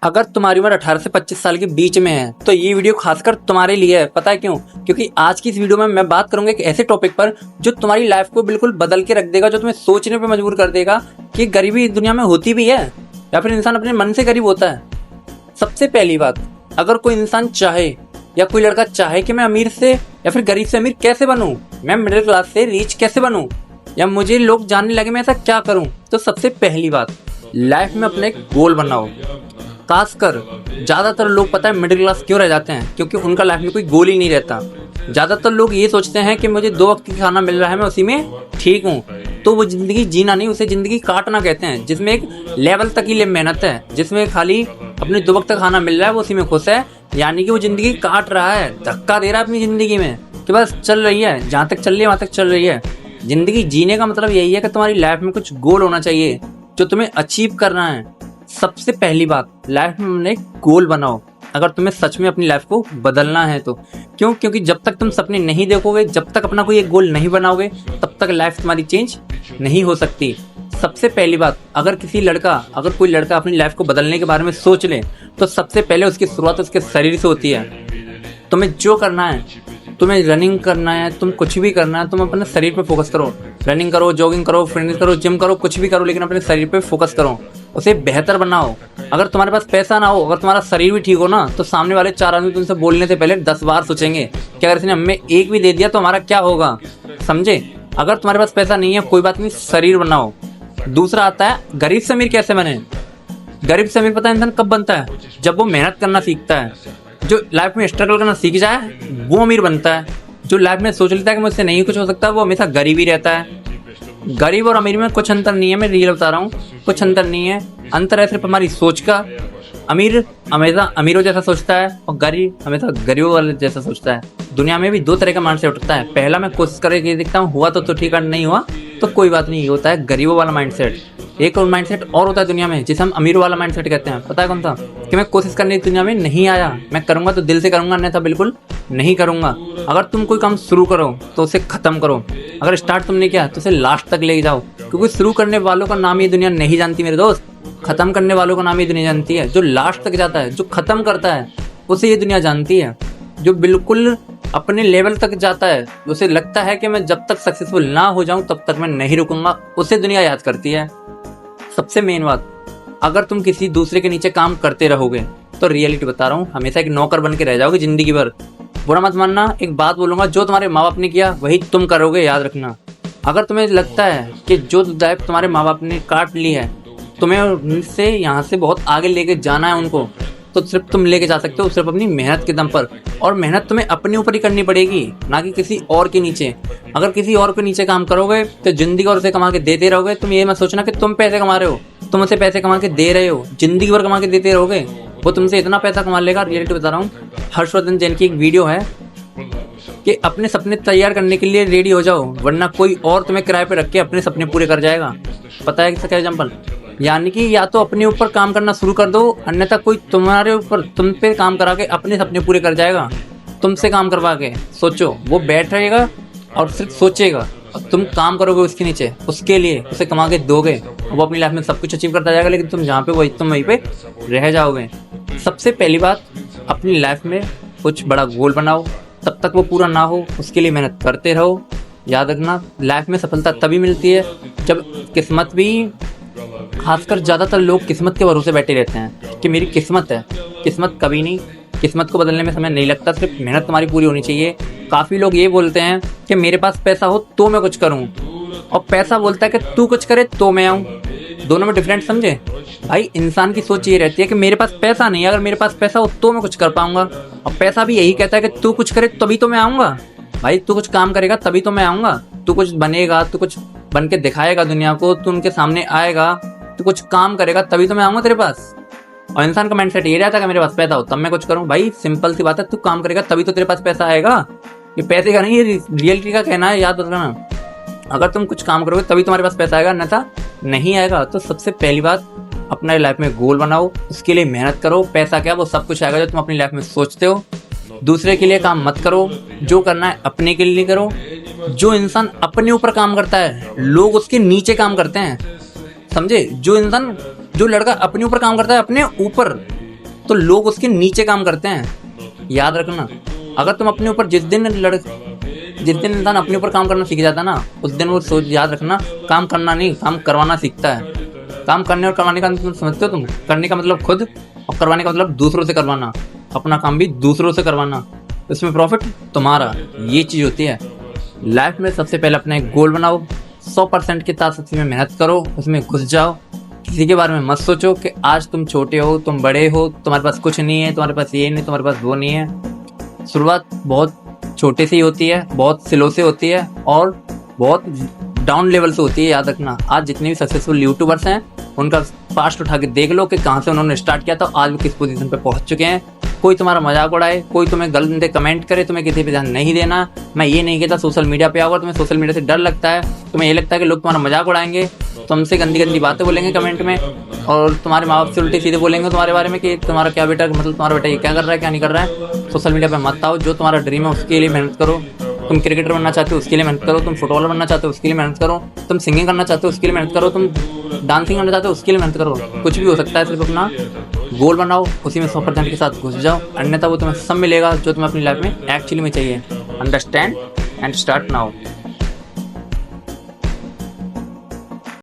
अगर तुम्हारी उम्र 18 से 25 साल के बीच में है तो ये वीडियो खासकर तुम्हारे लिए है। पता है क्यों? क्योंकि आज की इस वीडियो में मैं बात करूंगा एक ऐसे टॉपिक पर जो तुम्हारी लाइफ को बिल्कुल बदल के रख देगा, जो तुम्हें सोचने पे मजबूर कर देगा कि गरीबी दुनिया में होती भी है या फिर इंसान अपने मन से गरीब होता है। सबसे पहली बात, अगर कोई इंसान चाहे या कोई लड़का चाहे कि मैं अमीर से या फिर गरीब से अमीर कैसे बनूं, मैं मिडिल क्लास से रिच कैसे बनूं, या मुझे लोग जानने लगे मैं ऐसा क्या करूं, तो सबसे पहली बात, लाइफ में अपने एक गोल बनाओ। खासकर ज़्यादातर लोग पता है मिडिल क्लास क्यों रह जाते हैं? क्योंकि उनका लाइफ में कोई गोल ही नहीं रहता। ज़्यादातर लोग ये सोचते हैं कि मुझे 2 वक्त का खाना मिल रहा है, मैं उसी में ठीक हूँ। तो वो ज़िंदगी जीना नहीं, उसे ज़िंदगी काटना कहते हैं, जिसमें एक लेवल तक ही मेहनत है, जिसमें खाली अपने 2 वक्त का खाना मिल रहा है वो उसी में खुश है। यानी कि वो ज़िंदगी काट रहा है, धक्का दे रहा है अपनी ज़िंदगी में कि बस चल रही है, जहाँ तक चल रही है वहाँ तक चल रही है। ज़िंदगी जीने का मतलब यही है कि तुम्हारी लाइफ में कुछ गोल होना चाहिए जो तुम्हें अचीव करना है। सबसे पहली बात, लाइफ में अपने एक गोल बनाओ अगर तुम्हें सच में अपनी लाइफ को बदलना है तो। क्यों? क्योंकि जब तक तुम सपने नहीं देखोगे, जब तक अपना कोई एक गोल नहीं बनाओगे, तब तक लाइफ तुम्हारी चेंज नहीं हो सकती। सबसे पहली बात, अगर कोई लड़का अपनी लाइफ को बदलने के बारे में सोच ले तो सबसे पहले उसकी शुरुआत उसके शरीर से होती है। तुम्हें जो करना है, तुम्हें रनिंग करना है, तुम कुछ भी करना है, तुम अपने शरीर पे फोकस करो। रनिंग करो, जॉगिंग करो, फिटनेस करो, जिम करो, कुछ भी करो, लेकिन अपने शरीर पे फोकस करो, उसे बेहतर बनाओ। अगर तुम्हारे पास पैसा ना हो, अगर तुम्हारा शरीर भी ठीक हो ना, तो सामने वाले 4 आदमी तुमसे बोलने से पहले 10 बार सोचेंगे कि अगर इसने हमें एक भी दे दिया तो हमारा क्या होगा। समझे? अगर तुम्हारे पास पैसा नहीं है कोई बात नहीं, शरीर बनाओ। दूसरा आता है गरीब से अमीर कैसे बने। गरीब से अमीर पता है इंसान कब बनता है? जब वो मेहनत करना सीखता है। जो लाइफ में स्ट्रगल करना सीख जाए वो अमीर बनता है। जो लाइफ में सोच लेता है कि मुझसे नहीं कुछ हो सकता, वो हमेशा गरीब ही रहता है। गरीब और अमीर में कुछ अंतर नहीं है, मैं रियल बता रहा हूँ, कुछ अंतर नहीं है। अंतर है सिर्फ हमारी सोच का। अमीर हमेशा अमीरों जैसा सोचता है और गरीब हमेशा गरीबों वाले जैसा सोचता है। दुनिया में भी 2 तरह का माइंडसेट उठता है। पहला, मैं कोशिश करके देखता हूँ, हुआ तो ठीक है, नहीं हुआ तो कोई बात नहीं, होता है गरीबों वाला माइंडसेट। एक और माइंडसेट और होता है दुनिया में, जिसे हम अमीरों वाला माइंडसेट कहते हैं। पता है कौन सा? कि मैं कोशिश करने की दुनिया में नहीं आया, मैं करूंगा तो दिल से करूंगा, अन्यथा बिल्कुल नहीं करूंगा। अगर तुम कोई काम शुरू करो तो उसे खत्म करो। अगर स्टार्ट तुमने किया तो उसे लास्ट तक ले जाओ, क्योंकि शुरू करने वालों का नाम ये दुनिया नहीं जानती मेरे दोस्त, खत्म करने वालों का नाम ये दुनिया जानती है। जो लास्ट तक जाता है, जो खत्म करता है, उसे ये दुनिया जानती है। जो बिल्कुल अपने लेवल तक जाता है, उसे लगता है कि मैं जब तक सक्सेसफुल ना हो जाऊं तब तक मैं नहीं रुकूंगा, उसे दुनिया याद करती है। सबसे मेन बात, अगर तुम किसी दूसरे के नीचे काम करते रहोगे तो रियलिटी बता रहा हूँ, हमेशा एक नौकर बन के रह जाओगे जिंदगी भर। बुरा मत मानना, एक बात बोलूंगा, जो तुम्हारे माँ बाप ने किया वही तुम करोगे, याद रखना। अगर तुम्हें लगता है कि जो लाइफ तुम्हारे माँ बाप ने काट ली है, तुम्हें उनसे यहाँ से बहुत आगे लेके जाना है उनको, तो सिर्फ तुम लेके जा सकते हो सिर्फ अपनी मेहनत के दम पर। और मेहनत तुम्हें अपने ऊपर ही करनी पड़ेगी, ना कि किसी और के नीचे। अगर किसी और के नीचे काम करोगे तो जिंदगी और उसे कमा के देते रहोगे। तुम ये मत सोचना कि तुम पैसे कमा रहे हो, तुम उसे पैसे कमा के दे रहे हो, जिंदगी भर कमा के देते रहोगे, वो तुमसे इतना पैसा कमा लेगा। रियलिटी बता रहा हूँ, हर्षवर्धन जैन की एक वीडियो है कि अपने सपने तैयार करने के लिए रेडी हो जाओ, वरना कोई और तुम्हें किराए पे रख के अपने सपने पूरे कर जाएगा। पता है इसका एग्जाम्पल? यानी कि या तो अपने ऊपर काम करना शुरू कर दो, अन्यथा कोई तुम्हारे ऊपर तुम पे काम करा के अपने सपने पूरे कर जाएगा। तुमसे काम करवा के सोचो, वो बैठ रहेगा और सिर्फ सोचेगा और तुम काम करोगे उसके नीचे, उसके लिए उसे कमा के दोगे, वो अपनी लाइफ में सब कुछ अचीव करता जाएगा, लेकिन तुम जहाँ पे तुम वहीं पे रह जाओगे। सबसे पहली बात, अपनी लाइफ में कुछ बड़ा गोल बनाओ, तब तक वो पूरा ना हो उसके लिए मेहनत करते रहो। याद रखना, लाइफ में सफलता तभी मिलती है जब किस्मत भी, खासकर ज़्यादातर लोग किस्मत के भरोसे बैठे रहते हैं कि मेरी किस्मत है। किस्मत कभी नहीं, किस्मत को बदलने में समय नहीं लगता, सिर्फ मेहनत तुम्हारी पूरी होनी चाहिए। काफ़ी लोग ये बोलते हैं कि मेरे पास पैसा हो तो मैं कुछ करूं, और पैसा बोलता है कि तू कुछ करे तो मैं आऊं। दोनों में डिफरेंट समझे भाई। इंसान की सोच ये रहती है कि मेरे पास पैसा नहीं है, अगर मेरे पास पैसा हो तो मैं कुछ कर पाऊंगा, और पैसा भी यही कहता है कि तू कुछ करे तभी तो मैं आऊँगा। भाई तू कुछ काम करेगा तभी तो मैं आऊँगा, तू कुछ बनेगा, तू कुछ बन के दिखाएगा दुनिया को, तू उनके सामने आएगा, तू कुछ काम करेगा तभी तो मैं आऊँगा तेरे पास। और इंसान का माइंडसेट ये रहता है कि मेरे पास पैसा हो तब मैं कुछ करूँ। भाई सिंपल सी बात है, तू काम करेगा तभी तो तेरे पास पैसा आएगा। ये पैसे का नहीं, ये रियलिटी का कहना है, याद रखना। अगर तुम कुछ काम करोगे तभी तुम्हारे पास पैसा आएगा, अन्यथा नहीं आएगा। तो सबसे पहली बात, अपने लाइफ में गोल बनाओ, उसके लिए मेहनत करो। पैसा क्या, वो सब कुछ आएगा जो तुम अपनी लाइफ में सोचते हो। दूसरे के लिए काम मत करो, जो करना है अपने के लिए करो। जो इंसान अपने ऊपर काम करता है, लोग उसके नीचे काम करते हैं। समझे? जो लड़का अपने ऊपर काम करता है, अपने ऊपर, तो लोग उसके नीचे काम करते हैं। याद रखना, अगर तुम अपने ऊपर जिस दिन इंसान अपने ऊपर काम करना सीख जाता है ना, उस दिन वो सोच, याद रखना, काम करना नहीं, काम करवाना सीखता है। काम करने और करवाने का मतलब समझते हो तुम? करने का मतलब खुद, और करवाने का मतलब दूसरों से करवाना। अपना काम भी दूसरों से करवाना, इसमें प्रॉफिट तुम्हारा। ये चीज़ होती है लाइफ में। सबसे पहले अपना एक गोल बनाओ, 100% के साथ उसी में मेहनत करो, उसमें घुस जाओ। किसी के बारे में मत सोचो कि आज तुम छोटे हो, तुम बड़े हो, तुम्हारे पास कुछ नहीं है, तुम्हारे पास ये नहीं, तुम्हारे पास वो नहीं है। शुरुआत बहुत छोटे से ही होती है, बहुत स्लो से होती है, और बहुत डाउन लेवल से होती है। याद रखना, आज जितने भी सक्सेसफुल यूट्यूबर्स हैं उनका पास्ट उठा के देख लो कि कहाँ से उन्होंने स्टार्ट किया था, आज वो किस पोजीशन पे पहुंच चुके हैं। कोई तुम्हारा मजाक उड़ाए, कोई तुम्हें गलत कमेंट करे, तुम्हें किसी पे ध्यान नहीं देना। मैं ये नहीं कहता सोशल मीडिया पे आओगे, तुम्हें सोशल मीडिया से डर लगता है, तुम्हें ये लगता है कि लोग तुम्हारा मजाक उड़ाएंगे, तुमसे गंदी गंदी बातें बोलेंगे कमेंट में, और तुम्हारे माँ बाप से उल्टे सीधे बोलेंगे तुम्हारे बारे में कि तुम्हारा क्या बेटा, मतलब तुम्हारा बेटा ये क्या कर रहा है, क्या नहीं कर रहा है। सोशल मीडिया पे मत आओ। जो तुम्हारा ड्रीम है उसके लिए मेहनत करो। तुम क्रिकेटर बनना चाहते हो उसके लिए मेहनत करो, तुम फुटबॉलर बनना चाहते हो उसके लिए मेहनत करो, तुम सिंगिंग करना चाहते हो उसके लिए मेहनत करो, तुम डांसिंग करना चाहते हो उसके लिए मेहनत करो। कुछ भी हो सकता है, सिर्फ अपना गोल बनाओ, उसी में 100% के साथ घुस जाओ, अन्यथा वो तुम्हें सब मिलेगा जो तुम्हें अपनी लाइफ में एक्चुअली में चाहिए। Understand and start now.